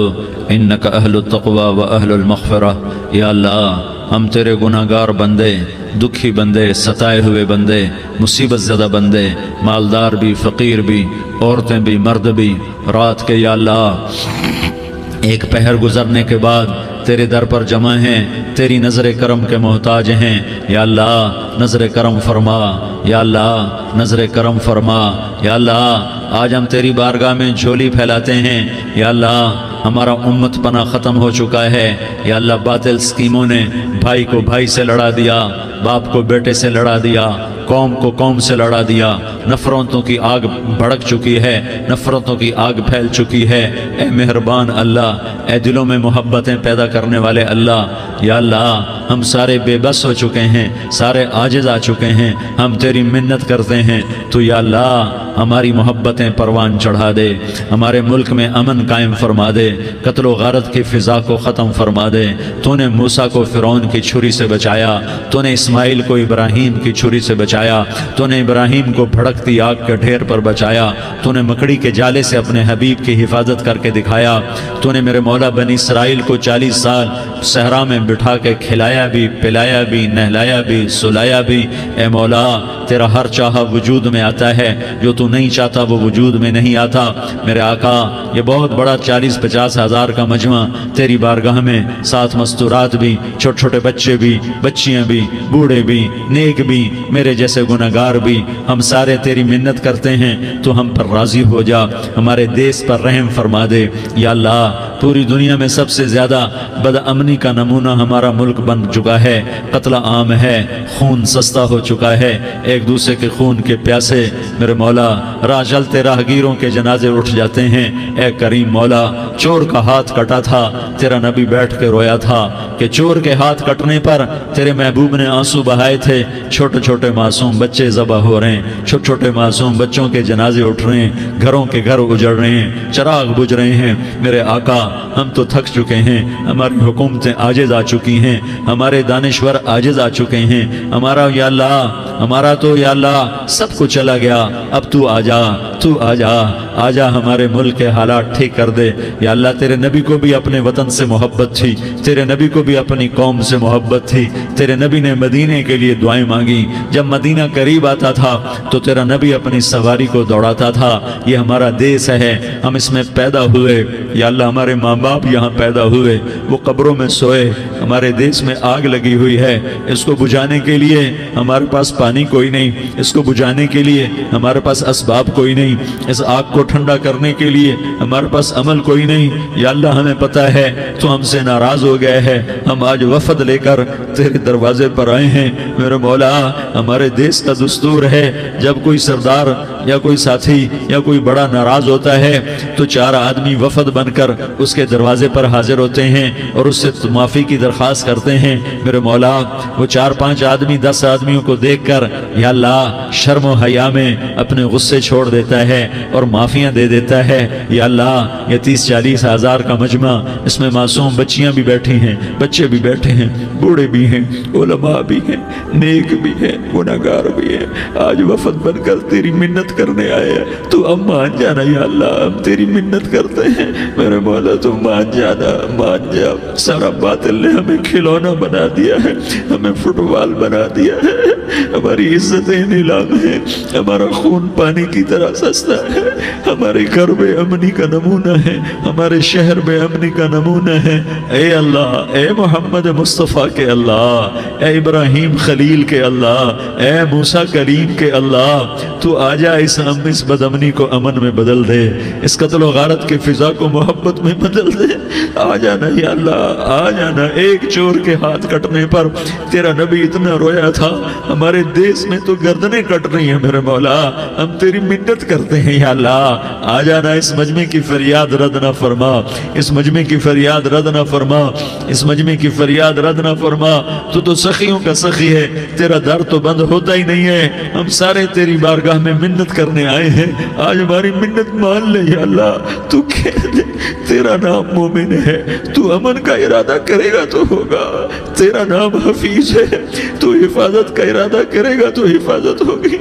إنك أهل التقوى وأهل المغفرة. یا اللہ ہم تیرے گناہگار بندے، دکھی بندے، ستائے ہوئے بندے، مصیبت زدہ بندے، مالدار بھی، فقیر بھی، عورتیں بھی، مرد بھی، رات کے یا اللہ ایک پہر گزرنے کے بعد تیرے در پر جمع ہیں، تیری نظر کرم کے محتاج ہیں. یا اللہ نظر کرم فرما، یا اللہ نظر کرم فرما. یا اللہ آج ہم تیری بارگاہ میں جھولی پھیلاتے ہیں. یا اللہ ہمارا امت پناہ ختم ہو چکا ہے. یا اللہ باطل سکیموں نے بھائی کو بھائی سے لڑا دیا، باپ کو بیٹے سے لڑا دیا، قوم کو قوم سے لڑا دیا. نفرتوں کی آگ بھڑک چکی ہے، نفرتوں کی آگ پھیل چکی ہے. اے مہربان اللہ، اے دلوں میں محبتیں پیدا کرنے والے اللہ، یا اللہ ہم سارے بے بس ہو چکے ہیں، سارے عاجز آ چکے ہیں. ہم تیری منت کرتے ہیں تو یا اللہ ہماری محبتیں پروان چڑھا دے، ہمارے ملک میں امن قائم فرما دے، قتل و غارت کی فضا کو ختم فرما دے. تو نے موسیٰ کو فرعون کی چھری سے بچایا، تو نے اسماعیل کو ابراہیم کی چھری سے بچایا، تو نے ابراہیم کو بھڑکتی آگ کے ڈھیر پر بچایا، تو نے مکڑی کے جالے سے اپنے حبیب کی حفاظت کر کے دکھایا. تو نے میرے مولا بنی اسرائیل کو 40 سال صحرا میں بٹھا کے کھلایا بھی، پلایا بھی، نہلایا بھی، سلایا بھی. اے مولا تیرا ہر چاہا وجود میں آتا ہے، جو تو نہیں چاہتا وہ وجود میں نہیں آتا. میرے آقا یہ بہت بڑا 40-50 ہزار کا مجمع تیری بارگاہ میں، 7 مستورات بھی، چھوٹے چھوٹے بچے بھی، بچیاں بھی، بوڑھے بھی، نیک بھی، میرے جیسے گناہگار بھی، ہم سارے تیری منت کرتے ہیں تو ہم پر راضی ہو جا، ہمارے دیس پر رحم فرما دے. یا اللہ پوری دنیا میں سب سے زیادہ بد امنی کا نمونہ ہمارا ملک بن چکا ہے. قتل عام ہے، خون سستا ہو چکا ہے، ایک دوسرے کے خون کے پیاسے. میرے مولا راہ چلتے راہگیروں کے جنازے اٹھ جاتے ہیں. اے کریم مولا چور کا ہاتھ کٹا تھا، تیرا نبی بیٹھ کے رویا تھا کہ چور کے ہاتھ کٹنے پر تیرے محبوب نے آنسو بہائے تھے. چھوٹے چھوٹے معصوم بچے ذبح ہو رہے ہیں، چھوٹے چھوٹے معصوم بچوں کے جنازے اٹھ رہے ہیں، گھروں کے گھر اجڑ رہے ہیں، چراغ بجھ رہے ہیں. میرے آقا ہم تو تھک چکے ہیں، ہماری حکومتیں عاجز آ چکی ہیں، ہمارے دانشور عاجز آ چکے ہیں. ہمارا یا اللہ ہمارا تو یا اللہ سب کچھ چلا گیا. اب تو آ جا، تو آ جا، آ جا ہمارے ملک کے حالات ٹھیک کر دے. یا اللہ تیرے نبی کو بھی اپنے وطن سے محبت تھی، تیرے نبی کو بھی اپنی قوم سے محبت تھی. تیرے نبی نے مدینے کے لیے دعائیں مانگی. جب مدینہ قریب آتا تھا تو تیرا نبی اپنی سواری کو دوڑاتا تھا. یہ ہمارا دیس ہے، ہم اس میں پیدا ہوئے. یا اللہ ہمارے ماں باپ یہاں پیدا ہوئے، وہ قبروں میں سوئے. ہمارے دیس میں آگ لگی ہوئی ہے، اس کو بجھانے کے لیے ہمارے پاس پانی کوئی نہیں، اس کو بجھانے کے لیے ہمارے پاس اسباب کوئی نہیں، اس آگ کو ٹھنڈا کرنے کے لیے ہمارے پاس عمل کوئی نہیں. یا اللہ ہمیں پتہ ہے تو ہم سے ناراض ہو گئے ہے. ہم آج وفد لے کر تیرے دروازے پر آئے ہیں. میرے مولا ہمارے دیس کا دستور ہے جب کوئی سردار یا کوئی ساتھی یا کوئی بڑا ناراض ہوتا ہے تو 4 آدمی وفد بن کر اس کے دروازے پر حاضر ہوتے ہیں اور اس سے معافی کی درخواست کرتے ہیں. میرے مولا وہ 4-5 آدمی 10 آدمیوں کو دیکھ کر یا اللہ شرم و حیا میں اپنے غصے چھوڑ دیتا ہے اور معافیاں دے دیتا ہے. یا اللہ یہ 30-40 ہزار کا مجمع، اس میں معصوم بچیاں بھی بیٹھی ہیں، بچے بھی بیٹھے ہیں، بوڑھے بھی ہیں، علماء بھی ہیں، نیک بھی ہیں، گناہگار بھی ہیں. آج وفد بن کر تیری منت کرنے آئے ہیں، تو اب مان جانا. یا اللہ ہم تیری منت کرتے ہیں، میرے مولا تو مان جانا، مان جا. سارا باطل نے ہمیں کھلونا بنا دیا ہے، ہمیں فٹ بال بنا دیا ہے، ہماری عزتیں نیلام ہیں، ہمارا خون پانی کی طرح سستا ہے. ہمارے گھر بے امنی کا نمونہ ہے، ہمارے شہر بے امنی کا نمونہ ہے. اے اللہ، اے محمد مصطفیٰ کے اللہ، اے ابراہیم خلیل کے اللہ، اے موسیٰ کریم کے اللہ، تو آ جا اس بد امنی کو امن میں بدل دے، اس قتل و غارت کی فضا کو محبت میں بدل دے. آ جانا یا اللہ، آ جانا. ایک چور کے ہاتھ کٹنے پر تیرا نبی اتنا رویا تھا. ہمارے دیس میں تو گردنیں کٹ رہی ہیں. میرے مولا ہم تیری منت کرتے ہیں. یا اللہ آ جانا، اس مجمع کی فریاد رد نہ فرما، اس مجمع کی فریاد رد نہ فرما، اس مجمع کی فریاد رد نہ فرما. تو سخیوں کا سخی ہے، تیرا در تو بند ہوتا ہی نہیں ہے. ہم سارے تیری بارگاہ میں منت منت کرنے آئے ہیں، آج ہماری منت مان لے یا اللہ۔ تو کہہ دے تیرا نام مومن ہے، تو امن کا ارادہ کرے گا تو ہوگا، تیرا نام حفیظ ہے، تو حفاظت کا ارادہ کرے گا تو حفاظت ہوگی،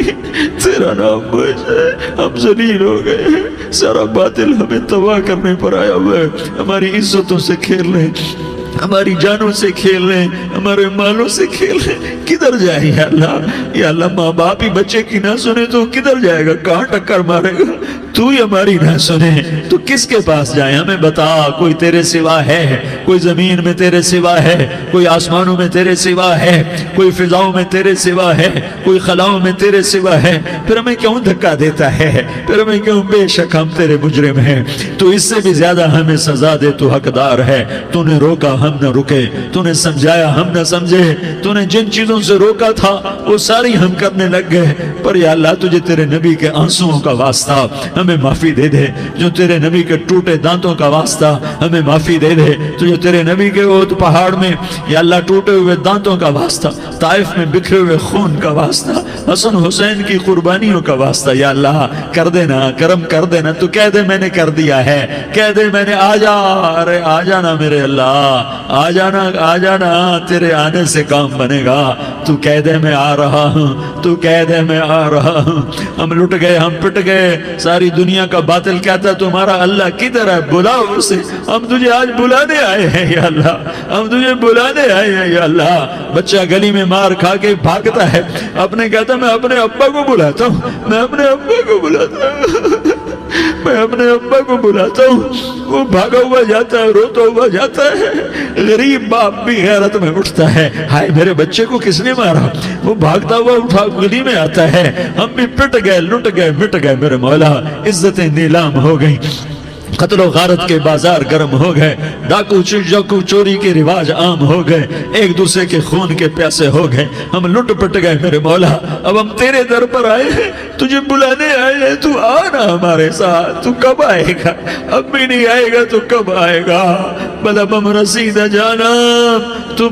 تیرا نام موج ہے۔ ہم ذلیل ہو گئے ہیں، سارا باطل ہمیں تباہ کرنے پر آیا ہوا ہے، ہماری عزتوں سے کھیل رہے ہیں، ہماری جانوں سے کھیل رہے ہیں، ہمارے مالوں سے کھیل رہے ہیں۔ کدھر جائے یا اللہ؟ یا اللہ ماں باپ ہی بچے کی نہ سنے تو کدھر جائے گا؟ کہاں ٹکر مارے گا؟ تو ہی ہماری نہ سنے تو کس کے پاس جائیں؟ ہمیں بتا، کوئی تیرے سوا ہے؟ کوئی زمین میں تیرے سوا ہے؟ کوئی آسمانوں میں تیرے سوا ہے؟ کوئی فضاؤں میں تیرے سوا ہے؟ کوئی خلاؤں میں تیرے سوا ہے؟ پھر ہمیں کیوں دھکا دیتا ہے؟ پھر ہمیں کیوں؟ بے شک ہم تیرے مجرم ہیں، تو اس سے بھی زیادہ ہمیں سزا دے، تو حقدار ہے۔ تو نے روکا ہم نہ رکے، تو نے سمجھایا ہم نہ سمجھے، تو نے جن چیزوں سے روکا تھا وہ ساری ہم کرنے لگ گئے، پر یا اللہ تجھے تیرے نبی کے آنسوؤں کا واسطہ ہمیں معافی دے دے، جو تیرے نبی کے ٹوٹے دانتوں کا واسطہ ہمیں معافی دے دے، تو جو تیرے نبی کے احد پہاڑ میں یا اللہ ٹوٹے ہوئے دانتوں کا واسطہ، طائف میں بکھرے ہوئے خون کا واسطہ، حسن حسین کی قربانیوں کا واسطہ، یا اللہ کر دینا، کرم کر دینا۔ تو کہہ دے میں نے کر دیا ہے، کہہ دے میں نے، آ جا، ارے آ جانا میرے اللہ، آ جانا، آ جانا، تیرے آنے سے کام بنے گا۔ تو کہہ دے میں آ رہا ہوں، تو کہہ دے میں آ رہا ہوں۔ ہم لٹ گئے، ہم پٹ گئے، ساری دنیا کا باطل کہتا تمہارا اللہ کدھر ہے؟ بلاؤ اسے، ہم تجھے آج بلانے آئے ہیں یا اللہ، ہم تجھے بلانے آئے ہیں یا اللہ۔ بچہ گلی میں مار کھا کے بھاگتا ہے، اپنے کہتا میں اپنے ابا کو بلاتا ہوں، میں اپنے ابا کو بلاتا ہوں، میں اپنے ابا کو بلاتا ہوں، وہ بھاگا ہوا جاتا ہے، روتا ہوا جاتا ہے۔ غریب باپ بھی غیرت میں اٹھتا ہے، ہائے میرے بچے کو کس نے مارا؟ وہ بھاگتا ہوا اٹھا گلی میں آتا ہے۔ ہم بھی پٹ گئے، لٹ گئے، مٹ گئے میرے مولا، عزتیں نیلام ہو گئی، قتل و غارت کے بازار گرم ہو گئے، ڈاکو چوری کے رواج عام ہو گئے، ایک دوسرے کے خون کے پیاسے ہو گئے، ہم لٹ پٹ گئے میرے مولا۔ اب ہم تیرے در پر آئے ہیں، تجھے بلانے آئے ہیں، تو آنا ہمارے ساتھ۔ تو کب آئے گا؟ اب بھی نہیں آئے گا تو کب آئے گا؟ بلبم رسید جانم تو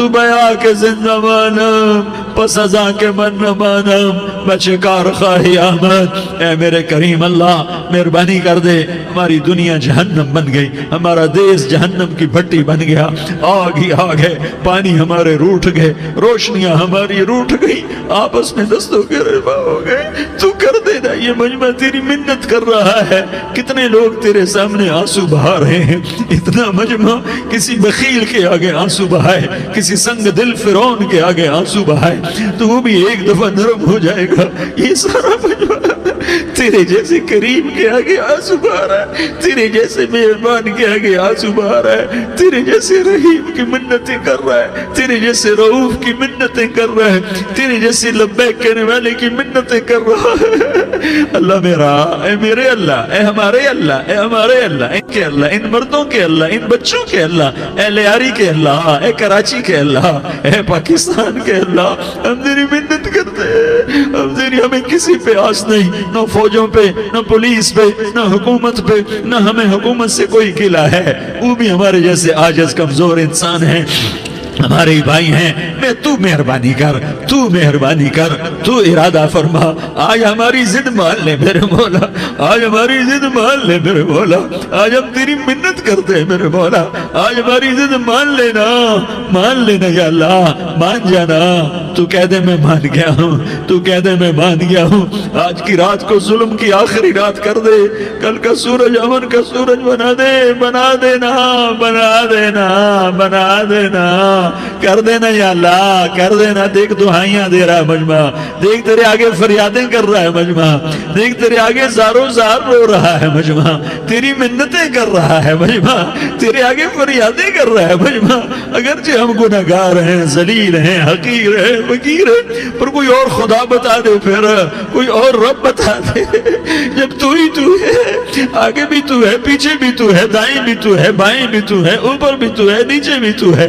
بیا کے زندہ مانم، پس ازاں کے من نہ مانم، بچکار خواہی آمد۔ اے میرے کریم اللہ مہربانی کر دے، ہماری دنیا جہنم بن گئی، ہمارا دیس جہنم کی بھٹی بن گیا، آگ ہی آگ ہے، پانی ہمارے روٹھ گئے، روشنیاں ہماری روٹھ گئی، آپس میں دستوں کے رفا ہو گئے۔ تو کر دینا، یہ مجمع تیری منت کر رہا ہے۔ کتنے لوگ تیرے سامنے آنسو بہا رہے ہیں، اتنا مجمع کسی بخیل کے آگے آنسو بہائے، کسی سنگ دل فرعون کے آگے آنسو بہائے تو وہ بھی ایک دفعہ نرم ہو جائے گا۔ یہ سارا مجمع تیرے جیسے کریم کے آگے آنسو بہا رہا ہے، تیرے جیسے مہربان کے آگے آنسو بہا رہا ہے، تیرے جیسے رحیم کی منتیں کر رہا ہے، تیرے جیسے رؤوف کی منتیں کر رہا ہے، تیرے جیسے لبیک کہنے والے کی منتیں کر رہا ہے۔ اللہ میرا، اے میرے اللہ، اے ہمارے اللہ، اے ہمارے اللہ، ان کے اللہ، ان مردوں کے اللہ، ان بچوں کے اللہ، اے لیاری کے اللہ، اے کراچی کے اللہ، اے پاکستان کے اللہ، ہم تیری منت کرتے ہیں، ہمیں کسی پہ آس نہیں، نہ فوجوں پہ، نہ پولیس پہ، نہ حکومت پہ، نہ ہمیں حکومت سے کوئی گلہ ہے، وہ بھی ہمارے جیسے عاجز کمزور انسان ہیں، ہمارے بھائی ہیں۔ میں تو مہربانی کر، تو مہربانی کر، تو ارادہ فرما، آج ہماری ضد مان لے میرے مولا، آج ہماری ضد مان لے میرے مولا، آج ہم تیری منت کرتے ہیں میرے مولا، آج ہماری ضد مان لینا، مان لینا یا اللہ، مان جانا۔ تو کہہ دے میں مان گیا ہوں، تو کہہ دے میں مان گیا ہوں۔ آج کی رات کو ظلم کی آخری رات کر دے، کل کا سورج امن کا سورج بنا دے، بنا دینا، بنا دینا، بنا دینا، کر دینا یا اللہ، کر دینا۔ دیکھ دعائیاں دے رہا ہے مجمع، دیکھ تیرے آگے فریادیں کر رہا ہے مجمع، دیکھ تیرے آگے زاروں زار رو رہا ہے مجمع، تیری منتیں کر رہا ہے مجمع، تیرے آگے فریادیں کر رہا ہے مجمع۔ اگرچہ ہم گناہگار ہیں، ذلیل ہیں، حقیر ہیں، فقیر ہیں، پر کوئی اور خدا بتا دے، پھر کوئی اور رب بتا دے۔ جب تو ہی تو ہے، آگے بھی تو ہے، پیچھے بھی تو ہے، دائیں بھی تو ہے، بائیں بھی تو ہے، اوپر بھی تو ہے، نیچے بھی تو ہے،